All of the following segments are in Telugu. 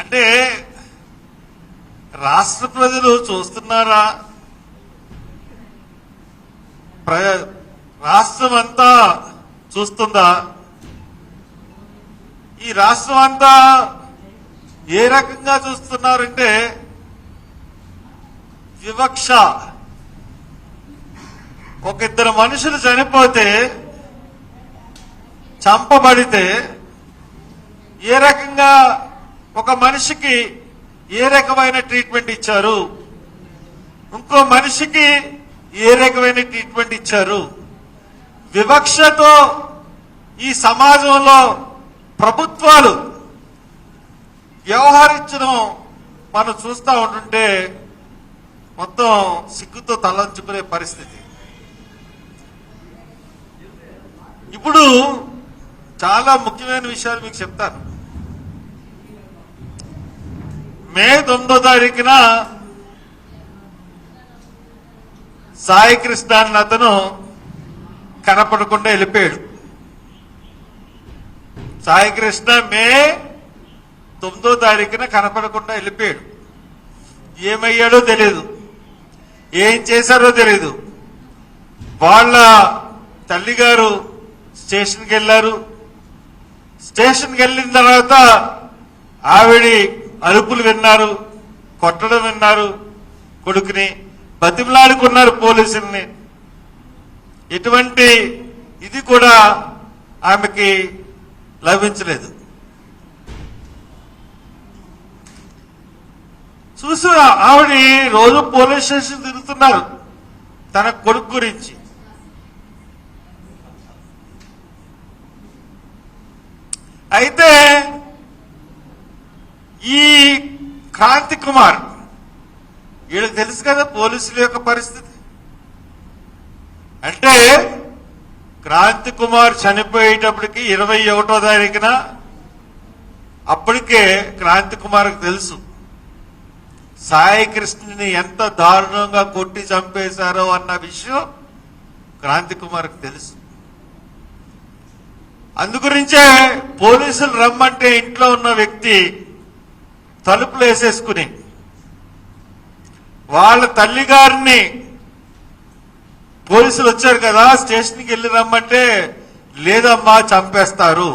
అంటే రాష్ట్ర ప్రజలు చూస్తున్నారా? రాష్ట్రం అంతా చూస్తుందా? ఈ రాష్ట్రం అంతా ఏ రకంగా చూస్తున్నారంటే వివక్ష. ఒక ఇద్దరు మనుషులు చనిపోతే, చంపబడితే ఏ రకంగా ఒక మనిషికి ఏ రకమైన ట్రీట్మెంట్ ఇచ్చారు, ఇంకో మనిషికి ఏ రకమైన ట్రీట్మెంట్ ఇచ్చారు. వివక్షతో ఈ సమాజంలో ప్రభుత్వాలు వ్యవహరించడం మనం చూస్తూ ఉంటుంటే మొత్తం సిగ్గుతో తలంచుకునే పరిస్థితి. ఇప్పుడు చాలా ముఖ్యమైన విషయాలు మీకు చెప్తాను. మే 9వ తారీఖున సాయి కృష్ణ అన్న అతను కనపడకుండా వెళ్ళిపోయాడు. సాయి కృష్ణ మే 9వ తారీఖున కనపడకుండా వెళ్ళిపోయాడు. ఏమయ్యాడో తెలియదు, ఏం చేశారో తెలియదు. వాళ్ళ తల్లిగారు స్టేషన్కి వెళ్ళారు. స్టేషన్కి వెళ్ళిన తర్వాత ఆవిడి అరుపులు విన్నారు, కొట్టడం విన్నారు, కొడుకుని బతిమలాడుకున్నారు పోలీసుల్ని. ఎటువంటి ఇది కూడా ఆమెకి లభించలేదు. చూసి ఆవిడ రోజు పోలీస్ స్టేషన్ తిరుగుతున్నారు తన కొడుకు గురించి. అయితే ఈ క్రాంతి కుమార్, వీళ్ళకి తెలుసు కదా పోలీసుల యొక్క పరిస్థితి. అంటే క్రాంతి కుమార్ చనిపోయేటప్పటికి 21వ తారీఖున అప్పటికే క్రాంతి కుమార్కి తెలుసు సాయి కృష్ణని ఎంత దారుణంగా కొట్టి చంపేశారో అన్న విషయం క్రాంతి కుమార్కి తెలుసు. అందుగురించే పోలీసులు రమ్మంటే ఇంట్లో ఉన్న వ్యక్తి తలుపులు వేసేసుకుని వాళ్ళ తల్లిగారిని, పోలీసులు వచ్చారు కదా స్టేషన్కి వెళ్ళి రమ్మంటే లేదమ్మా చంపేస్తారు,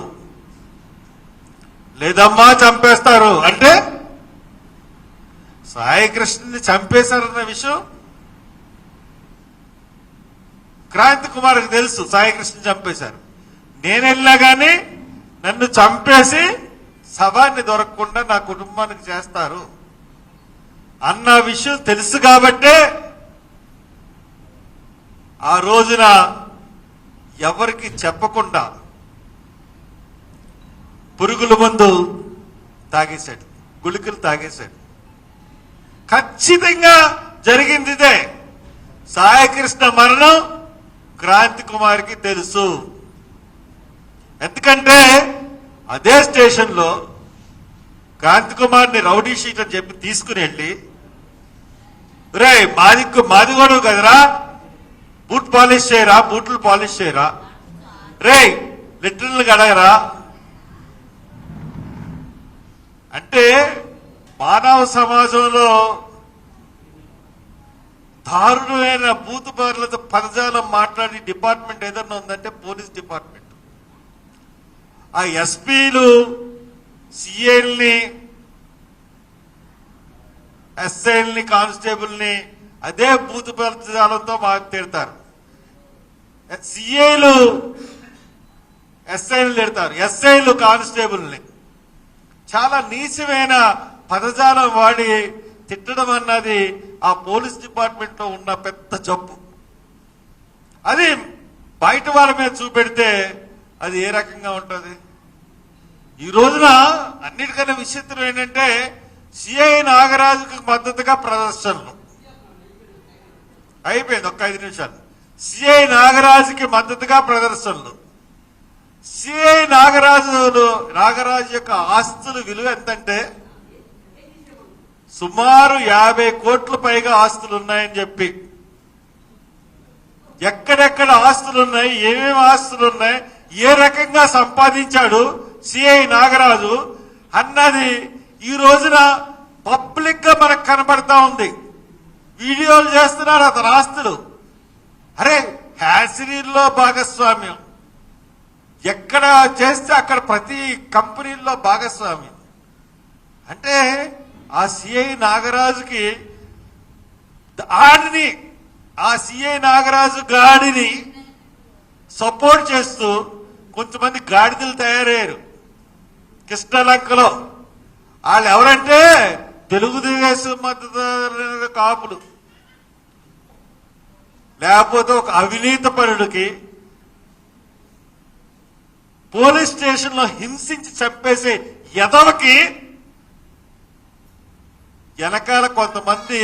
లేదమ్మా చంపేస్తారు అంటే సాయి కృష్ణని చంపేశారన్న విషయం క్రాంతి కుమార్కి తెలుసు. సాయి కృష్ణ చంపేశారు, నేను వెళ్ళినా కానీ నన్ను చంపేసి శవాన్ని దొరకకుండా నా కుటుంబానికి చేస్తారు అన్న విషయం తెలుసు కాబట్టే ఆ రోజున ఎవరికి చెప్పకుండా పురుగుల మందు తాగేశాడు, గుళికలు తాగేశాడు. ఖచ్చితంగా జరిగింది ఇదే. సాయికృష్ణ మరణం క్రాంతి కుమార్కి తెలుసు. ఎందుకంటే అదే స్టేషన్లో క్రాంతి కుమార్ని రౌడీ షీట్ అని చెప్పి తీసుకుని వెళ్ళి, రే మాది కూడా కదరా, బూట్ పాలిష్ చేయరా, బూట్లు పాలిష్ చేయరా, రే లిటర్లు గడగరా అంటే మానవ సమాజంలో దారుణమైన బూతుబారులతో పదజాలం మాట్లాడి డిపార్ట్మెంట్ ఏదన్నా ఉందంటే పోలీస్ డిపార్ట్మెంట్. ఆ ఎస్పీలు సిఐల్ని, ఎస్ఐల్ని, కానిస్టేబుల్ని అదే బూతు పదజాలంతో మాకు తిడతారు. సిఐలు ఎస్ఐలు తిడతారు, ఎస్ఐలు కానిస్టేబుల్ని. చాలా నీచమైన పదజాలం వాడి తిట్టడం అన్నది ఆ పోలీస్ డిపార్ట్మెంట్ లో ఉన్న పెద్ద జబ్బు. అది బయట వాళ్ళ మీద చూపెడితే అది ఏ రకంగా ఉంటుంది? ఈ రోజున అన్నిటికన్నా విచిత్రం ఏంటంటే సిఐ నాగరాజుకు మద్దతుగా ప్రదర్శనలు అయిపోయింది. ఒక్క 5 నిమిషాలు. సిఐ నాగరాజుకి మద్దతుగా ప్రదర్శనలు. సిఐ నాగరాజు యొక్క ఆస్తుల విలువ ఎంతంటే సుమారు 50 కోట్ల పైగా ఆస్తులు ఉన్నాయని చెప్పి, ఎక్కడెక్కడ ఆస్తులున్నాయి, ఏమేమి ఆస్తులున్నాయి, ఏ రకంగా సంపాదించాడు సిఐ నాగరాజు అన్నది ఈ రోజున పబ్లిక్ గా మనకు కనబడతా ఉంది. వీడియోలు చేస్తున్నారు అతని ఆస్తులు. అరే హ్యాసిరీల్లో భాగస్వామ్యం, ఎక్కడ చేస్తే అక్కడ ప్రతి కంపెనీల్లో భాగస్వామ్యం. అంటే ఆ సిఐ నాగరాజుకి ఆడిని, ఆ సిఐ నాగరాజు గాడిని సపోర్ట్ చేస్తూ కొంతమంది గాడిదలు తయారయ్యారు కృష్ణలంకలో. వాళ్ళు ఎవరంటే తెలుగుదేశం మద్దతు కాపులు, లేకపోతే ఒక అవినీతి పరుడికి పోలీస్ స్టేషన్ లో హింసించి చంపేసే ఎదవకి వెనకాల కొంతమంది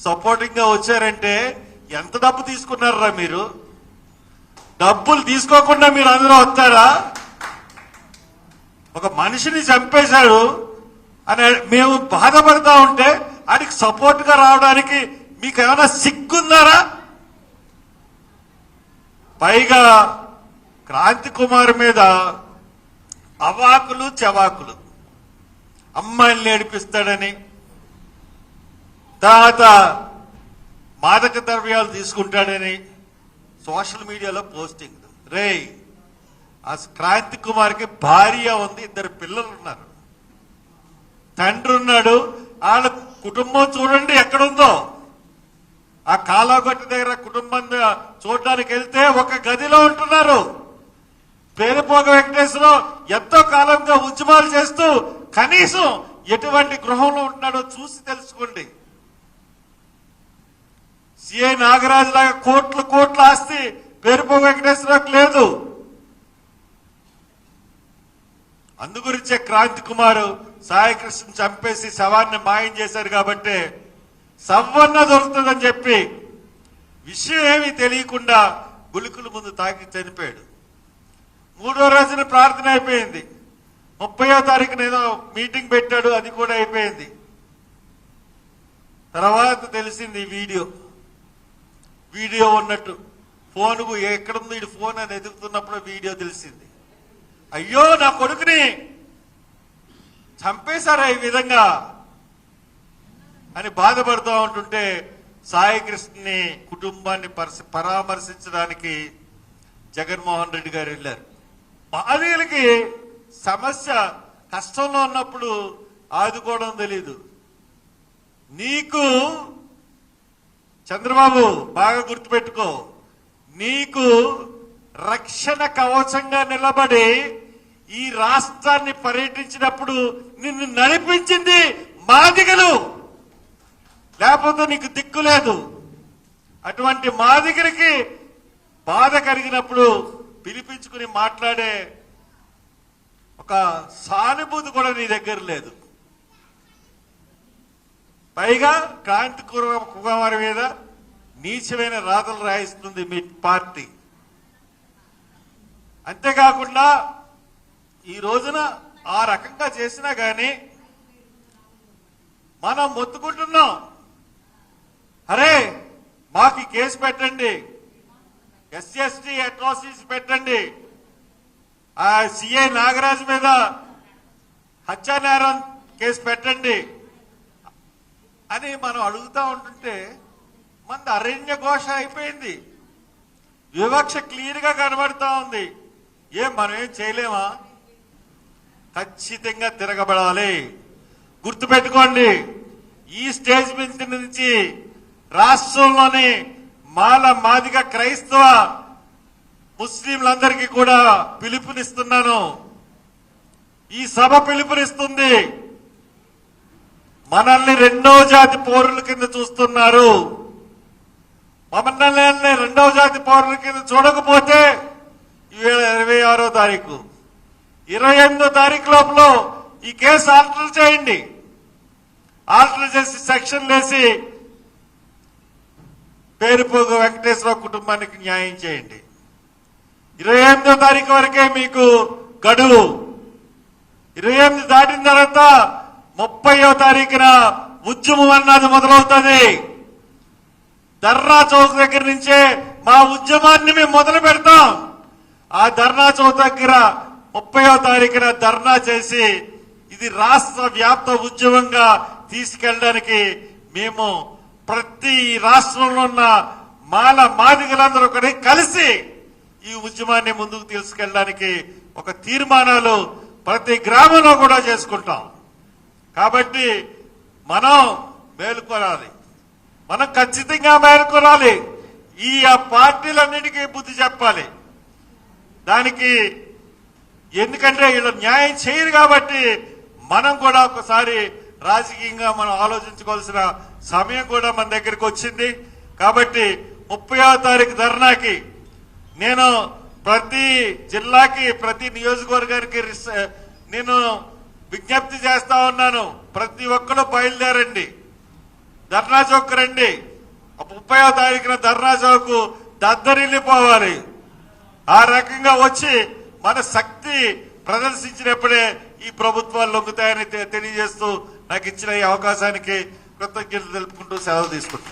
సపోర్టింగ్ గా వచ్చారంటే ఎంత డబ్బు తీసుకున్నారా మీరు? డబ్బులు తీసుకోకుండా మీరు అందరూ వస్తారా? ఒక మనిషిని చంపేశాడు అని మేము బాధపడతా ఉంటే వాడికి సపోర్ట్ గా రావడానికి మీకు ఏమైనా సిగ్గుందారా? పైగా క్రాంతి కుమార్ మీద అవాకులు చవాకులు, అమ్మాయిల్ని ఏడిపిస్తాడని, తర్వాత మాదక ద్రవ్యాలు తీసుకుంటాడని సోషల్ మీడియాలో పోస్టింగ్. రే ఆ క్రాంతి కుమార్కి భార్య ఉంది, 2 పిల్లలు ఉన్నారు, తండ్రి ఉన్నాడు. వాళ్ళ కుటుంబం చూడండి ఎక్కడుందో. ఆ కాలాగొట్ట దగ్గర కుటుంబం చూడడానికి వెళ్తే ఒక గదిలో ఉంటున్నారు. పేరుపోగ వెంకటేశ్వరరావు ఎంతో కాలంగా ఉద్యమాలు చేస్తూ కనీసం ఎటువంటి గృహంలో ఉంటున్నాడో చూసి తెలుసుకోండి. సిఐ నాగరాజు లాగా కోట్ల ఆస్తి పేరుపోగ వెంకటేశ్వరరావుకి లేదు. అందుగురించే క్రాంతి కుమార్ సాయికృష్ణ చంపేసి శవాన్ని మాయం చేశారు కాబట్టి సవ్వన్న దొరుకుతుందని చెప్పి విషయం ఏమీ తెలియకుండా గుళికల ముందు తాకి చనిపోయాడు. 3వ రోజున ప్రార్థన అయిపోయింది. 30వ తారీఖున ఏదో మీటింగ్ పెట్టాడు, అది కూడా అయిపోయింది. తర్వాత తెలిసింది వీడియో ఉన్నట్టు. ఫోన్ ఎక్కడుంది ఈ ఫోన్ అని ఎదుగుతున్నప్పుడు వీడియో తెలిసింది. అయ్యో నా కొడుకుని చంపేశారా ఈ విధంగా అని బాధపడుతూ ఉంటుంటే సాయికృష్ణని కుటుంబాన్ని పరామర్శించడానికి జగన్మోహన్ రెడ్డి గారు వెళ్ళారు. బాధితులకి సమస్య కష్టంలో ఉన్నప్పుడు ఆదుకోవడం తెలీదు. నీకు చంద్రబాబు బాగా గుర్తుపెట్టుకో, నీకు రక్షణ కవచంగా నిలబడి ఈ రాష్ట్రాన్ని పర్యటించినప్పుడు నిన్ను నడిపించింది మాదిగలు, లేకపోతే నీకు దిక్కు లేదు. అటువంటి మాదిగరికి బాధ కలిగినప్పుడు పిలిపించుకుని మాట్లాడే ఒక సానుభూతి కూడా నీ దగ్గర లేదు. పైగా క్రాంతి కుమార్ మీద నీచమైన రాతలు రాయిస్తుంది మీ పార్టీ. అంతేకాకుండా ఈ రోజున ఆ రకంగా చేసినా గాని మనం మొత్తుకుంటున్నాం, అరే మాకు ఈ కేసు పెట్టండి, SC/ST అట్రాసిటీస్ పెట్టండి, ఆ సిఐ నాగరాజు మీద హత్యానేరం కేసు పెట్టండి అని మనం అడుగుతా ఉంటుంటే మన అరణ్య ఘోష అయిపోయింది. వివక్ష క్లియర్ గా కనబడతా ఉంది. మనం ఏం చేయలేమా? ఖచ్చితంగా తిరగబడాలి. గుర్తుపెట్టుకోండి, ఈ స్టేజ్ మీద నుంచి రాష్ట్రంలోని మాదిగ క్రైస్తవ ముస్లింలందరికీ కూడా పిలుపునిస్తున్నాను. ఈ సభ పిలుపునిస్తుంది. మనల్ని 2వ జాతి పౌరుల కింద చూస్తున్నారు. మనల్ని 2వ జాతి పౌరుల కింద చూడకపోతే 26వ తారీఖు 28వ తారీఖు లోపల ఈ కేసు ఆల్టర్ చేయండి. ఆల్టర్ చేసి సెక్షన్ వేసి పేరుపోగు వెంకటేశ్వరరావు కుటుంబానికి న్యాయం చేయండి. 28వ తారీఖు వరకే మీకు గడువు. 28 దాటిన తర్వాత 30వ తారీఖున ఉద్యమం అన్నది మొదలవుతుంది. ధర్నా చౌక్ దగ్గర నుంచే మా ఉద్యమాన్ని మేము మొదలు పెడతాం. ఆ ధర్నా చౌక్ దగ్గర 30వ తారీఖున ధర్నా చేసి ఇది రాష్ట్ర వ్యాప్త ఉద్యమంగా తీసుకెళ్ళడానికి మేము ప్రతి రాష్ట్రంలో ఉన్న మాదిగలందరూ కూడా కలిసి ఈ ఉద్యమాన్ని ముందుకు తీసుకెళ్ళడానికి ఒక తీర్మానాలు ప్రతి గ్రామంలో కూడా చేసుకుంటాం. కాబట్టి మనం మేలుకొనాలి, మనం ఖచ్చితంగా మేలుకొనాలి. ఈ పార్టీలన్నిటికీ బుద్ధి చెప్పాలి. దానికి ఎందుకంటే వీళ్ళు న్యాయం చేయరు కాబట్టి మనం కూడా ఒకసారి రాజకీయంగా మనం ఆలోచించుకోవాల్సిన సమయం కూడా మన దగ్గరికి వచ్చింది. కాబట్టి 30వ తారీఖు ధర్నాకి నేను ప్రతి జిల్లాకి ప్రతి నియోజకవర్గానికి నేను విజ్ఞప్తి చేస్తా ఉన్నాను. ప్రతి ఒక్కరు బయలుదేరండి, ధర్నా చౌక్ రండి. 30వ తారీఖున ధర్నా చౌక్ దద్దరిల్లిపోవాలి. ఆ రకంగా వచ్చి మన శక్తి ప్రదర్శించినప్పుడే ఈ ప్రభుత్వాలు లొంగుతాయని తెలియజేస్తూ నాకు ఇచ్చిన ఈ అవకాశానికి కృతజ్ఞతలు తెలుపుకుంటూ సెలవు తీసుకుంటాను.